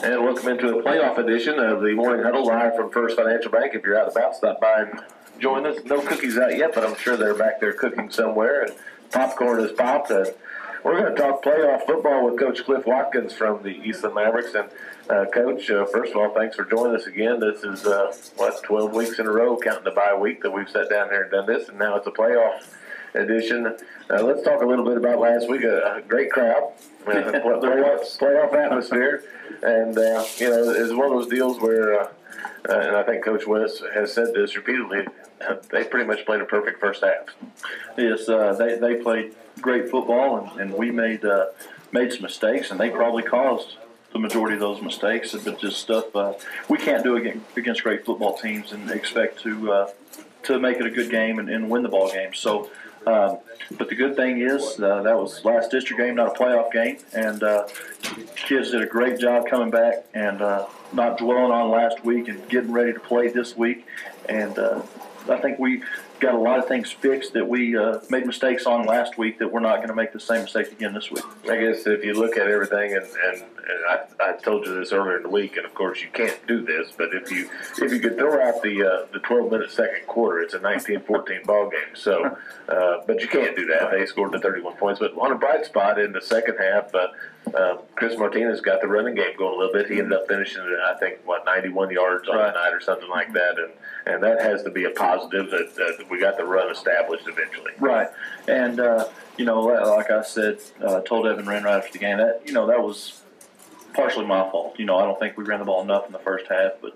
And welcome into a playoff edition of the Morning Huddle live from First Financial Bank. If you're out and about, stop by and join us. No cookies out yet, but I'm sure they're back there cooking somewhere, and popcorn is popped. We're going to talk playoff football with Coach Cliff Watkins from the Eastland Mavericks. And, Coach, first of all, thanks for joining us again. This is, 12 weeks in a row, counting the bye week, that we've sat down here and done this, and now it's a playoff edition. Let's talk a little bit about last week. A great crowd, playoff atmosphere, and it's one of those deals where, and I think Coach West has said this repeatedly, they pretty much played a perfect first half. Yes, they played great football, and we made some mistakes, and they probably caused the majority of those mistakes. But just stuff we can't do against great football teams and expect to make it a good game and win the ball game. So. But the good thing is that was last district game, not a playoff game, and kids did a great job coming back and not dwelling on last week and getting ready to play this week. And I think we got a lot of things fixed that we made mistakes on last week that we're not going to make the same mistake again this week. I guess if you look at everything, and I told you this earlier in the week, and of course you can't do this, but if you could throw out the 12-minute second quarter, it's a 19-14 ball game. So, but you can't do that. They scored the 31 points. But on a bright spot in the second half, Chris Martinez got the running game going a little bit. He ended up finishing, I think, 91 yards on the night or something like that, and that has to be a positive that we got the run established eventually. Right, and like I said, told Evan Wren right after the game that that was partially my fault. I don't think we ran the ball enough in the first half, but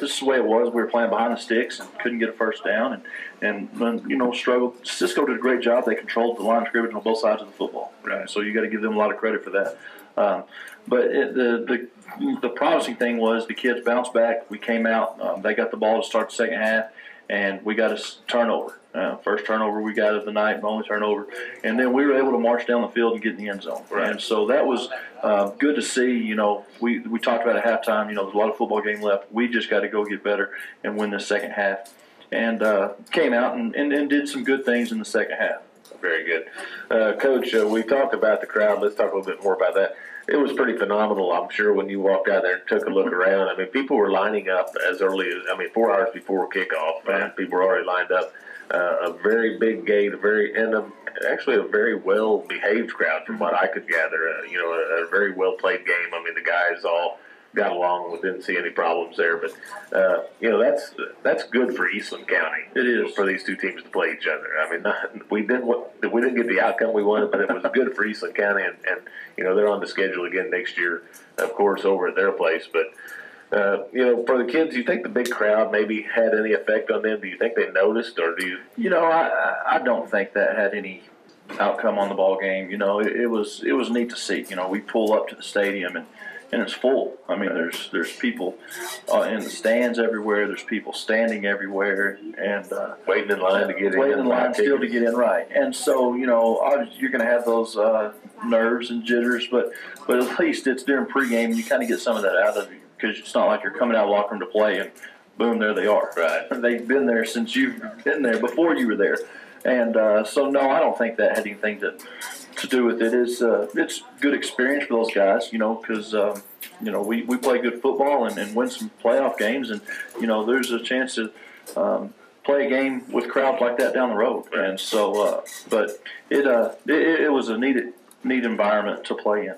this is the way it was. We were playing behind the sticks and couldn't get a first down, and struggled. Cisco did a great job. They controlled the line of scrimmage on both sides of the football. Right. So you got to give them a lot of credit for that. But the promising thing was the kids bounced back. We came out. They got the ball to start the second half, and we got a turnover. First turnover we got of the night, only turnover. And then we were able to march down the field and get in the end zone. Right. And so that was good to see. We talked about at halftime, there's a lot of football game left. We just got to go get better and win this second half. And came out and did some good things in the second half. Very good. Coach, we talked about the crowd. Let's talk a little bit more about that. It was pretty phenomenal, I'm sure, when you walked out there and took a look around. I mean, people were lining up as early as, 4 hours before kickoff. Right. People were already lined up. A very big gate, actually a very well-behaved crowd from what I could gather. A very well-played game. I mean, the guys all got along. We didn't see any problems there. But, that's good for Eastland County. It is. For these two teams to play each other. I mean, we didn't get the outcome we wanted, but it was good for Eastland County. And they're on the schedule again next year, of course, over at their place. But, for the kids, do you think the big crowd maybe had any effect on them? Do you think they noticed, or do you? I don't think that had any outcome on the ball game. It was neat to see. We pull up to the stadium and it's full. I mean, there's people in the stands everywhere. There's people standing everywhere and waiting in line to get in. Waiting in line still to get in, right. And so, you're going to have those nerves and jitters, but at least it's during pregame and you kind of get some of that out of you because it's not like you're coming out of the locker room to play and boom, there they are. Right. They've been there since you've been there, before you were there. And so, no, I don't think that had anything to do with it. It's good experience for those guys, because we play good football and win some playoff games, and there's a chance to play a game with crowds like that down the road. Right. And so, but it was a neat environment to play in.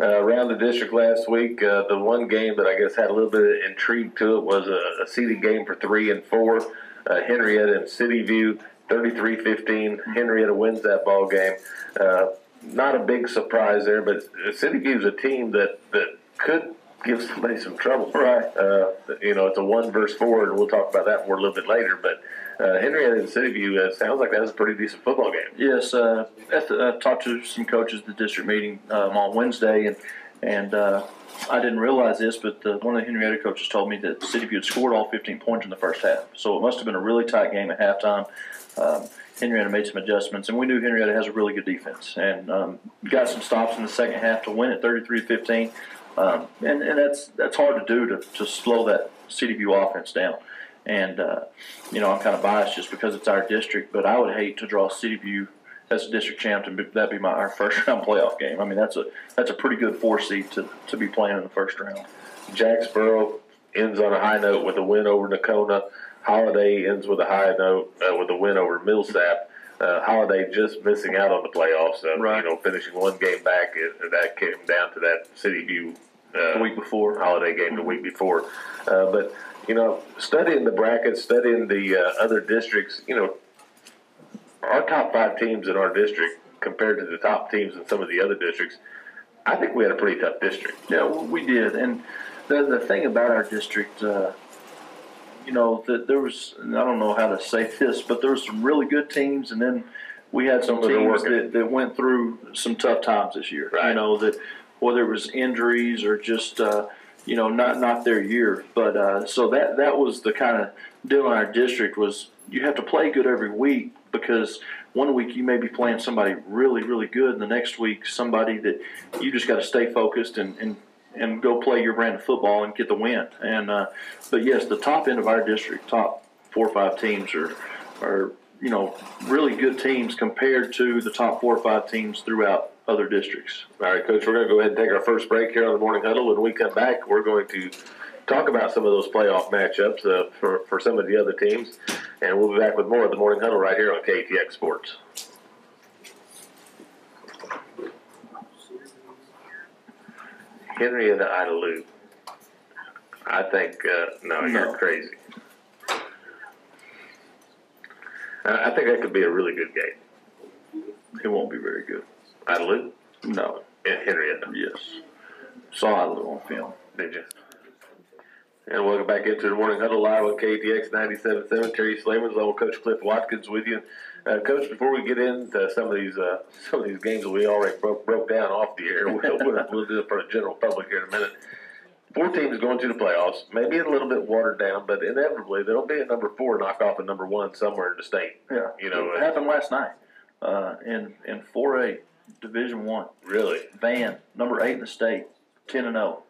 Around the district last week, the one game that I guess had a little bit of intrigue to it was a seeded game for 3 and 4. Henrietta and City View. 33-15. Henrietta wins that ball game. Not a big surprise there, but City View is a team that could give somebody some trouble. Right. It's a 1 versus 4, and we'll talk about that more a little bit later. But Henrietta and City View sounds like that was a pretty decent football game. Yes. I talked to some coaches at the district meeting on Wednesday, and I didn't realize this, but one of the Henrietta coaches told me that City View had scored all 15 points in the first half. So it must have been a really tight game at halftime. Henrietta made some adjustments, and we knew Henrietta has a really good defense, and got some stops in the second half to win at 33-15. And that's hard to do to slow that City View offense down. And I'm kind of biased just because it's our district, but I would hate to draw City View as a district champ, that'd be our first round playoff game. I mean, that's a pretty good 4 seed to be playing in the first round. Jacksboro ends on a high note with a win over Nakona. Holiday ends with a high note with a win over Millsap. Holiday just missing out on the playoffs. Right. Finishing 1 game back. That came down to that City View the week before. Holiday game the week before. But studying the brackets, studying the other districts, our top 5 teams in our district compared to the top teams in some of the other districts, I think we had a pretty tough district. Yeah, we did. And the thing about our district, that there was, and I don't know how to say this, but there was some really good teams, and then we had some teams that went through some tough times this year. Right. That whether it was injuries or just not their year. But so that was the kind of deal in our district was you have to play good every week, because one week you may be playing somebody really, really good, and the next week somebody that you just got to stay focused and go play your brand of football and get the win. And but yes, the top end of our district, top 4 or 5 teams are really good teams compared to the top 4 or 5 teams throughout other districts. All right, Coach, we're going to go ahead and take our first break here on the Morning Huddle. When we come back, we're going to talk about some of those playoff matchups for some of the other teams, and we'll be back with more of the Morning Huddle right here on KATX Sports. Henrietta Idalou. I think, no, you're crazy. I think that could be a really good game. It won't be very good. Idalou? No. Henrietta? Yes. Saw Idalou on film. Did you? And welcome back into the Morning Huddle live on KATX 97.7. Terry Slayman's along with Coach Cliff Watkins with you. Coach, before we get into some of these games that we already broke down off the air, we'll do it for the general public here in a minute. 4 teams going to the playoffs, maybe a little bit watered down, but inevitably there'll be a number 4 knock off a number 1 somewhere in the state. Yeah, it happened last night in 4A Division I. Really? Van, number 8 in the state, 10-0,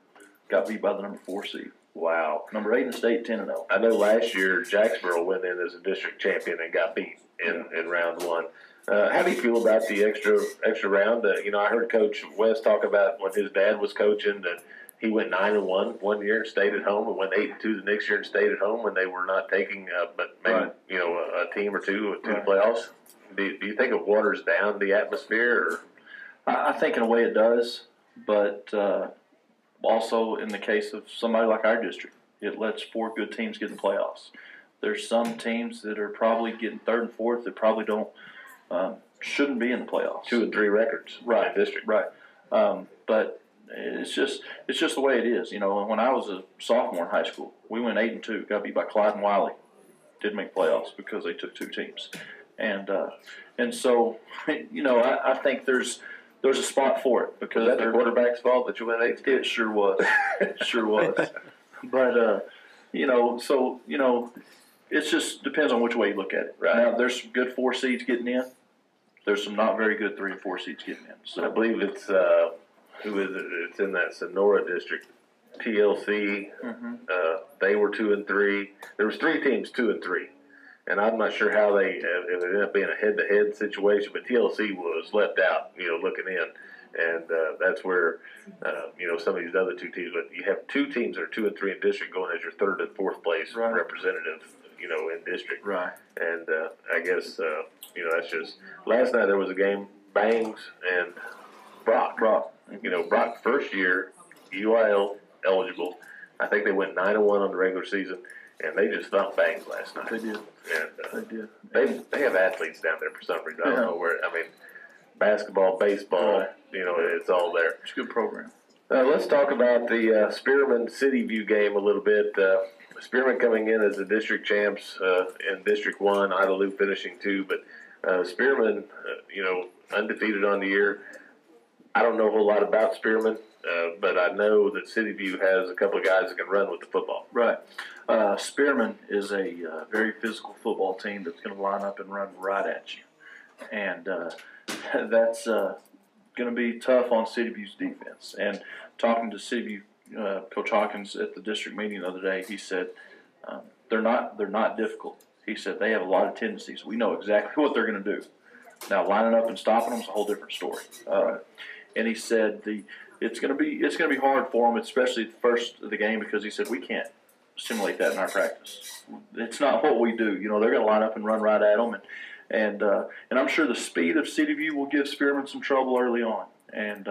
got beat by the number 4 seed. Wow. Number 8 in the state, 10-0. I know last year Jacksboro went in as a district champion and got beat in round 1. How do you feel about the extra round? I heard Coach West talk about when his dad was coaching that he went 9-1 one year and stayed at home, and went 8-2 the next year and stayed at home when they were not taking, but maybe a team or two to the playoffs. Do you think it waters down the atmosphere? Or? I think in a way it does, but also in the case of somebody like our district, it lets 4 good teams get in the playoffs. There's some teams that are probably getting 3rd and 4th that probably shouldn't be in the playoffs. 2 and 3 records, right? In district, right. But it's just the way it is. When I was a sophomore in high school, we went 8-2, got beat by Clyde and Wiley, didn't make playoffs because they took 2 teams, and so I think there's a spot for it because was that the quarterback's fault that you went 8-2? It sure was, sure was. But it just depends on which way you look at it. Right. Now, there's some good 4 seeds getting in. There's some not very good 3 and 4 seeds getting in. So I believe it's who is it? It's in that Sonora district. TLC. Mm-hmm. They were 2 and 3. There was 3 teams 2 and 3, and I'm not sure how they it ended up being a head-to-head situation. But TLC was left out, looking in, and that's where some of these other 2 teams. But you have 2 teams that are 2 and 3 in district going as your 3rd and 4th place representative. In district. Right. And I guess, that's just, last night there was a game, Bangs and Brock. Brock first year, UIL eligible. I think they went 9-1 on the regular season, and they just thumped Bangs last night. They did. And they did. They have athletes down there for some reason. I don't know where. Basketball, baseball, it's all there. It's a good program. Let's talk about the Spearman City View game a little bit. Spearman coming in as the district champs in District 1, Idalou finishing 2. But Spearman, undefeated on the year. I don't know a whole lot about Spearman, but I know that City View has a couple of guys that can run with the football. Right. Spearman is a very physical football team that's going to line up and run right at you. And that's going to be tough on City View's defense. And talking to City View, Coach Hawkins at the district meeting the other day, he said they're not difficult. He said they have a lot of tendencies. We know exactly what they're going to do. Now lining up and stopping them is a whole different story. And he said it's going to be hard for them, especially the first of the game, because he said we can't simulate that in our practice. It's not what we do. They're going to line up and run right at them, and I'm sure the speed of City View will give Spearman some trouble early on. And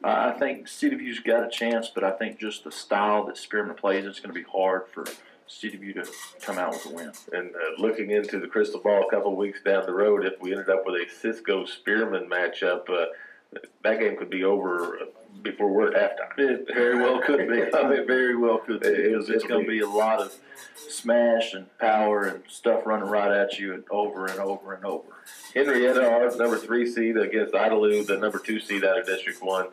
I think City View's got a chance, but I think just the style that Spearman plays, it's going to be hard for City View to come out with a win. And looking into the crystal ball a couple of weeks down the road, if we ended up with a Cisco-Spearman matchup, that game could be over before we're at halftime. It very well could be. It very well could be. It's going to be a lot of smash and power and stuff running right at you and over and over and over. Henrietta, our number 3 seed against Idalou, the number 2 seed out of District 1.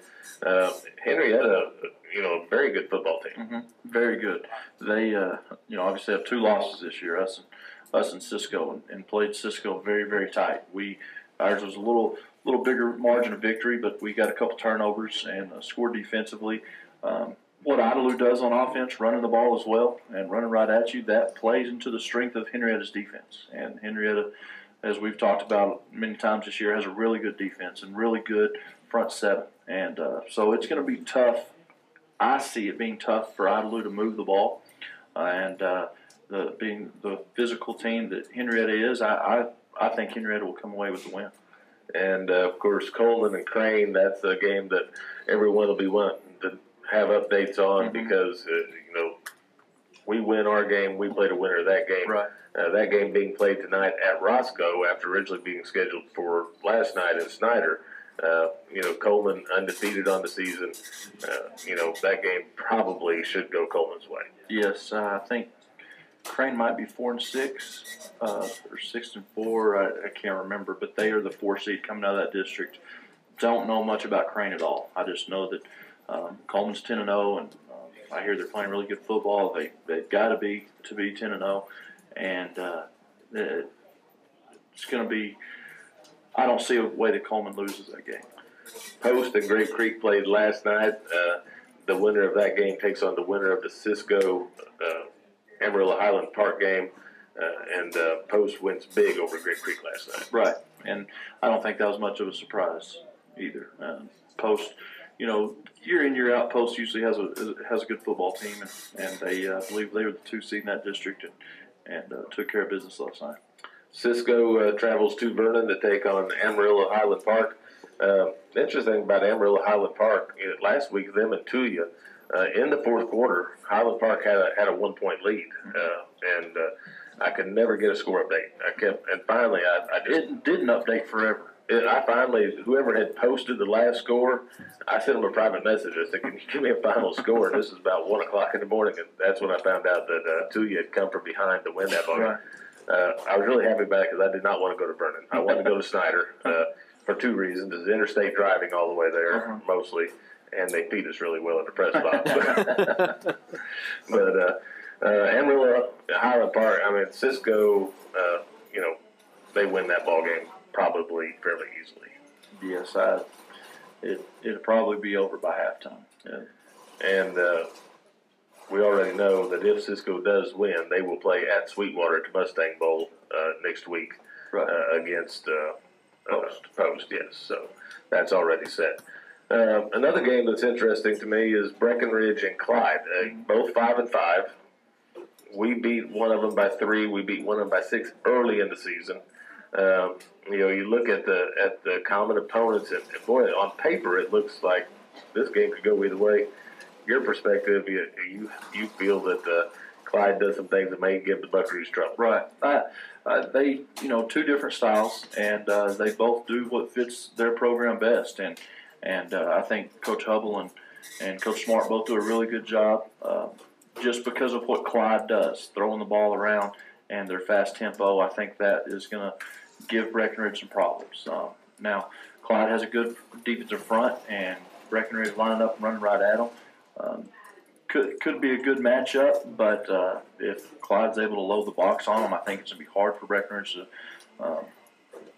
Henrietta, a very good football team. Mm-hmm. Very good. They, obviously have 2 losses this year, us and Cisco, and played Cisco very, very tight. Ours was a little bigger margin of victory, but we got a couple turnovers and scored defensively. What Idalou does on offense, running the ball as well and running right at you, that plays into the strength of Henrietta's defense. And Henrietta, as we've talked about many times this year, has a really good defense and really good front seven. And so it's going to be tough. I see it being tough for Idalou to move the ball. Being the physical team that Henrietta is, I think Henrietta will come away with the win. And, of course, Coleman and Crane, that's a game that everyone will be wanting to have updates on because, we win our game, we play the winner of that game. Right. That game being played tonight at Roscoe after originally being scheduled for last night in Snyder. Coleman undefeated on the season. That game probably should go Coleman's way. Yes, I think Crane might be 4-6 or 6-4. I can't remember, but they are the 4 seed coming out of that district. Don't know much about Crane at all. I just know that Coleman's 10-0, and I hear they're playing really good football. They've got to be 10-0, and it's going to be. I don't see a way that Coleman loses that game. Post and Grape Creek played last night. The winner of that game takes on the winner of the Cisco Amarillo Highland Park game, and Post wins big over Grape Creek last night. Right, and I don't think that was much of a surprise either. Post, year in, year out, Post usually has a good football team, and they believe they were the 2 seed in that district and took care of business last night. Cisco travels to Vernon to take on Amarillo Highland Park. Interesting about Amarillo Highland Park, last week them and Tuya, in the 4th quarter, Highland Park had a 1-point lead, and I could never get a score update. And finally I just it didn't update forever. Whoever had posted the last score, I sent them a private message. I said, "Can you give me a final score?" And this is about 1 o'clock in the morning, and that's when I found out that Tuya had come from behind to win that ball. Right. I was really happy about it because I did not want to go to Vernon. I wanted to go to Snyder for 2 reasons. It's interstate driving all the way there, mostly, and they feed us really well at the press box. But Amarillo Highland Park, Cisco, they win that ball game probably fairly easily. Yes, it'll probably be over by halftime. Yeah. And we already know that if Cisco does win, they will play at Sweetwater at the Mustang Bowl next week against Post. Yes, so that's already set. Another game that's interesting to me is Breckenridge and Clyde, both 5-5. We beat one of them by 3. We beat one of them by 6 early in the season. You look at the common opponents, and boy, on paper it looks like this game could go either way. Your perspective, you feel that Clyde does some things that may give the Buckaroos trouble. Right. They, 2 different styles, and they both do what fits their program best. And I think Coach Huddle and Coach Smart both do a really good job just because of what Clyde does, throwing the ball around and their fast tempo. I think that is going to give Breckenridge some problems. Now, Clyde has a good defensive front, and Breckenridge lining up and running right at them. Could be a good matchup, but if Clyde's able to load the box on them, I think it's going to be hard for Breckenridge to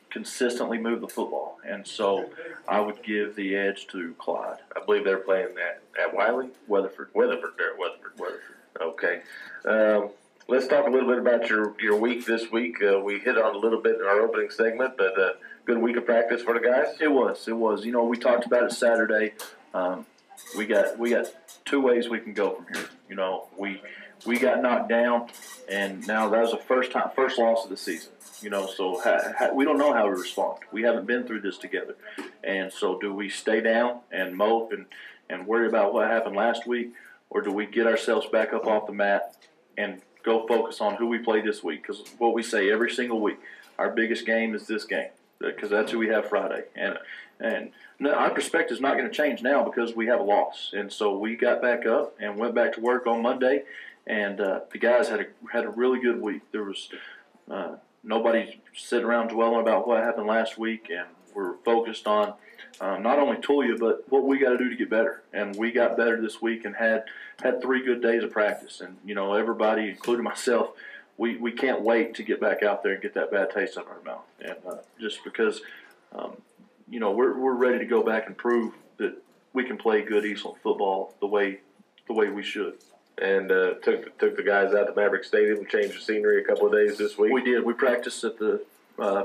consistently move the football. And so I would give the edge to Clyde. I believe they're playing at Wiley? Weatherford. They're at Weatherford. Okay. Let's talk a little bit about your week this week. We hit on a little bit in our opening segment, but good good week of practice for the guys? It was. You know, we talked about it Saturday. We got 2 ways we can go from here. You know, we got knocked down, and now that was the first loss of the season. You know, so we don't know how to respond. We haven't been through this together, and so do we stay down and mope and worry about what happened last week, or do we get ourselves back up off the mat and go focus on who we play this week? Because what we say every single week, our biggest game is this game, because that's who we have Friday, and our perspective is not going to change now because we have a loss. And so we got back up and went back to work on Monday, and the guys had a really good week. There was nobody sitting around dwelling about what happened last week, and we're focused on not only Tulia, but what we got to do to get better. And we got better this week and had 3 good days of practice. And, you know, everybody, including myself, we can't wait to get back out there and get that bad taste out of our mouth. And just because, you know, we're ready to go back and prove that we can play good Eastland football the way we should. And took the guys out to Maverick Stadium and changed the scenery a couple of days this week. We did. We practiced at the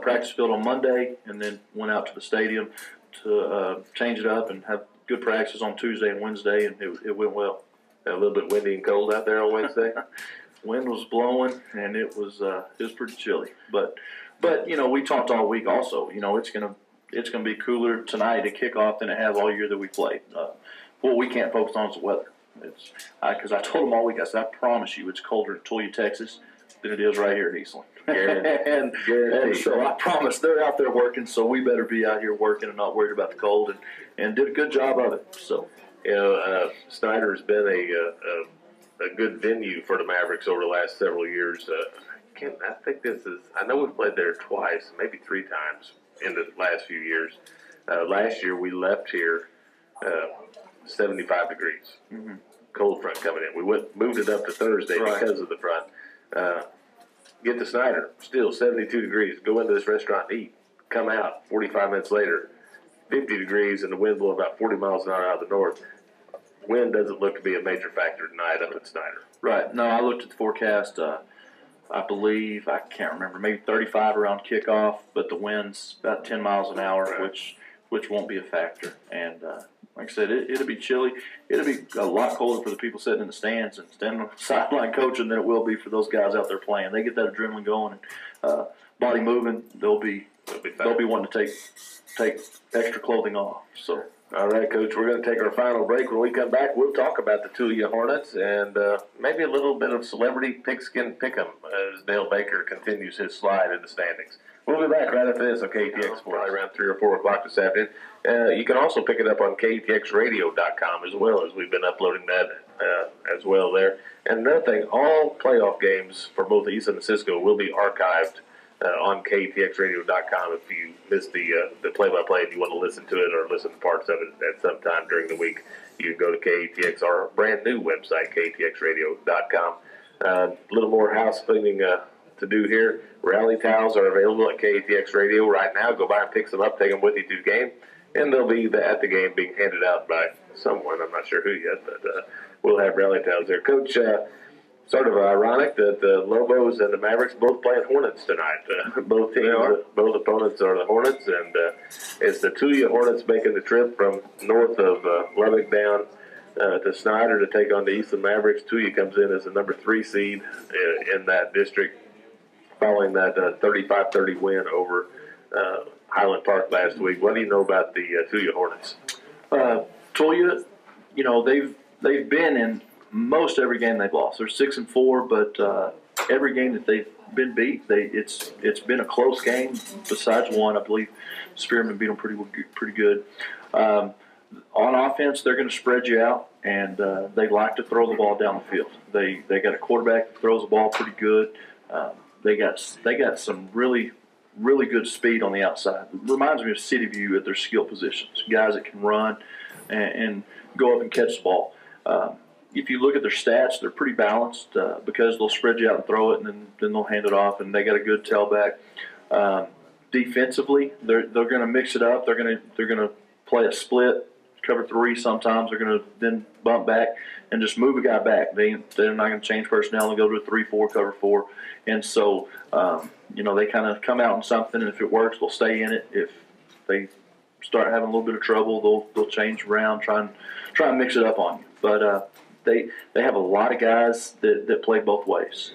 practice field on Monday, and then went out to the stadium to change it up and have good practices on Tuesday and Wednesday, and it went well. A little bit windy and cold out there on Wednesday. Wind was blowing, and it was pretty chilly. But you know, we talked all week also. You know, it's gonna be cooler tonight to kick off than it has all year that we played. What we can't focus on is the weather. It's because I told them all week. I said, I promise you, it's colder in Tulia, Texas, than it is right here in Eastland. and so I promise they're out there working. So we better be out here working and not worried about the cold, and did a good job of it. So, you know, Snyder has been a good venue for the Mavericks over the last several years. I think I know we've played there twice, maybe 3 times in the last few years. Last year we left here 75 degrees. Mm-hmm. Cold front coming in. We moved it up to Thursday because of the front. Get to Snyder, still 72 degrees. Go into this restaurant and eat. Come out 45 minutes later, 50 degrees, and the wind blowing about 40 miles an hour out of the north. Wind doesn't look to be a major factor tonight up at Snyder. Right. No, I looked at the forecast. I believe, I can't remember, maybe 35 around kickoff, but the wind's about 10 miles an hour, right, which won't be a factor. And like I said, it'll be chilly. It'll be a lot colder for the people sitting in the stands and standing on the sideline coaching than it will be for those guys out there playing. They get that adrenaline going and body moving. They'll be wanting to take extra clothing off. So. All right, Coach, we're going to take our final break. When we come back, we'll talk about the Tulia Hornets and maybe a little bit of celebrity pigskin pick'em as Dale Baker continues his slide in the standings. We'll be back right after this on KATX, probably around 3 or 4 o'clock this afternoon. You can also pick it up on KATXradio.com as well, as we've been uploading that as well there. And another thing, all playoff games for both Eastland and Cisco will be archived on KATXradio.com. If you missed the play-by-play and you want to listen to it or listen to parts of it at some time during the week, you can go to KATX, our brand new website, KATXradio.com. A little more house cleaning to do here. Rally towels are available at KATX Radio right now. Go by and pick some up, take them with you to the game, and they'll be at the game being handed out by someone. I'm not sure who yet, but we'll have rally towels there. Coach, sort of ironic that the Lobos and the Mavericks both playing Hornets tonight. Both teams, both opponents are the Hornets, and it's the Tulia Hornets making the trip from north of Lubbock down to Snyder to take on the Eastland Mavericks. Tulia comes in as the number 3 seed in that district, following that 35-30 win over Highland Park last week. What do you know about the Tulia Hornets? Tulia, you know, they've been in most every game they've lost. They're 6-4, but every game that they've been beat, it's been a close game. Besides one, I believe Spearman beat them pretty good. On offense, they're going to spread you out, and they like to throw the ball down the field. They got a quarterback that throws the ball pretty good. They got some really good speed on the outside. It reminds me of City View at their skill positions. Guys that can run and go up and catch the ball. If you look at their stats, they're pretty balanced because they'll spread you out and throw it, and then they'll hand it off, and they got a good tailback. Defensively, they're going to mix it up. They're going to play a split cover 3 sometimes. They're going to then bump back and just move a guy back. They're not going to change personnel and go to a 3-4, cover 4. And so, they kind of come out in something, and if it works, they'll stay in it. If they start having a little bit of trouble, they'll change around, try and mix it up on you. But they have a lot of guys that play both ways.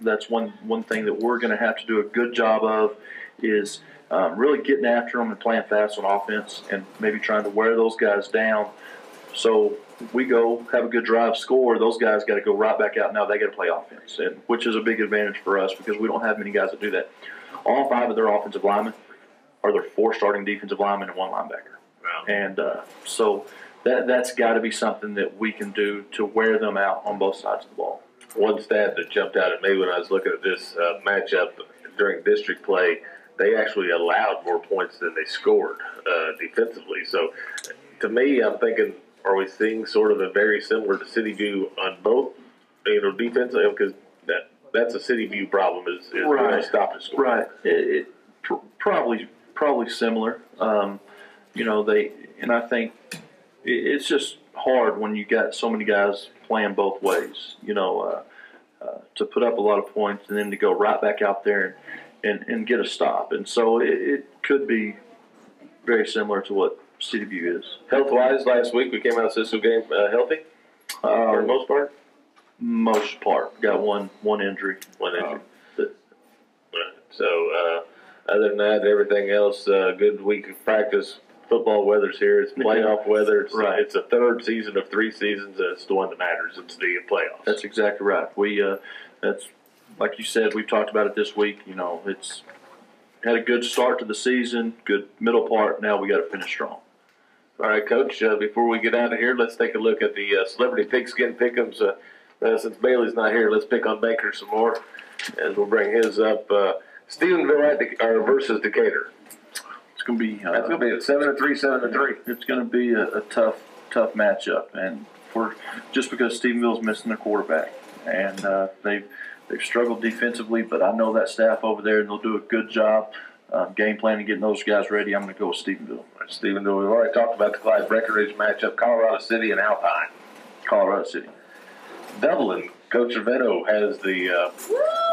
That's one thing that we're going to have to do a good job of is really getting after them and playing fast on offense and maybe trying to wear those guys down. So we go have a good drive, score. Those guys got to go right back out. Now they got to play offense, which is a big advantage for us because we don't have many guys that do that. All 5 of their offensive linemen are their 4 starting defensive linemen and 1 linebacker. Wow. And so that's got to be something that we can do to wear them out on both sides of the ball. One stat that jumped out at me when I was looking at this matchup during district play, they actually allowed more points than they scored defensively. So to me, I'm thinking, are we seeing sort of a very similar to City View on both, defensively? Because that's a City View problem is right. Stopping score. Right. It probably similar. And I think it's just hard when you got so many guys playing both ways. To put up a lot of points and then to go right back out there and get a stop. And so it could be very similar to what City View is. Health-wise, last week we came out of the Cisco game healthy for the most part? Most part. Got one injury. One injury. So other than that, everything else, good week of practice. Football weather's here. It's playoff weather. It's a 3rd season of 3 seasons, and it's the one that matters. It's the playoffs. That's exactly right. That's like you said. We've talked about it this week. It's had a good start to the season, good middle part. Now we got to finish strong. All right, Coach. Before we get out of here, let's take a look at the Celebrity Pigskin Pick'ems. Since Bailey's not here, let's pick on Baker some more, as we'll bring his up. Stephenville versus Decatur. It's going to be. That's going to be a 7-3, 7-3. It's going to be a tough matchup, and just because Stephenville's missing their quarterback, and they've struggled defensively, but I know that staff over there, and they'll do a good job game planning, getting those guys ready. I'm going to go with Stephenville. Stephenville. We've already talked about the Clyde Breckenridge matchup. Colorado City and Alpine. Colorado City. Dublin. Coach Cervetto has the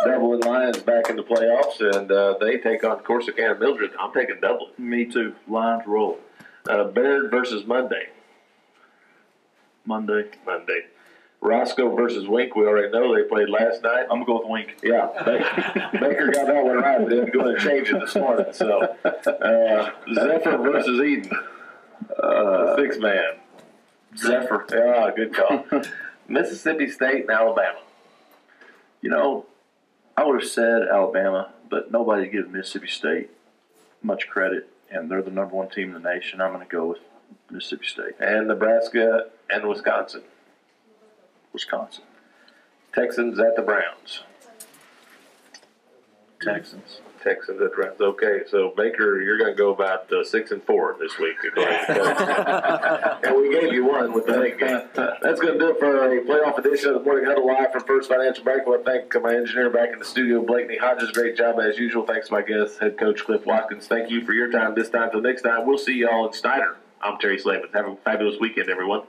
Dublin Lions back in the playoffs, and they take on Corsicana Mildred. I'm taking Dublin. Me too. Lions roll. Baird versus Monday. Monday. Roscoe versus Wink. We already know they played last night. I'm going to go with Wink. Yeah. Baker got that one right, but they didn't go and change it this morning. So, Zephyr versus Eden. 6-man. Zephyr. Yeah, good call. Mississippi State and Alabama. I would have said Alabama, but nobody gives Mississippi State much credit, and they're the number 1 team in the nation. I'm going to go with Mississippi State. And Nebraska and Wisconsin. Texans at the Browns. Texans at the Browns. Okay, so Baker, you're going to go about 6-4 this week, according to Coach. And we gave you one with the late game. That's going to do it for a playoff edition of the Morning Huddle live from First Financial Bank. I want to thank my engineer back in the studio, Blakeney Hodges. Great job as usual. Thanks to my guest, head coach Cliff Watkins. Thank you for your time this time. Till next time, we'll see you all in Snyder. I'm Terry Slavin. Have a fabulous weekend, everyone.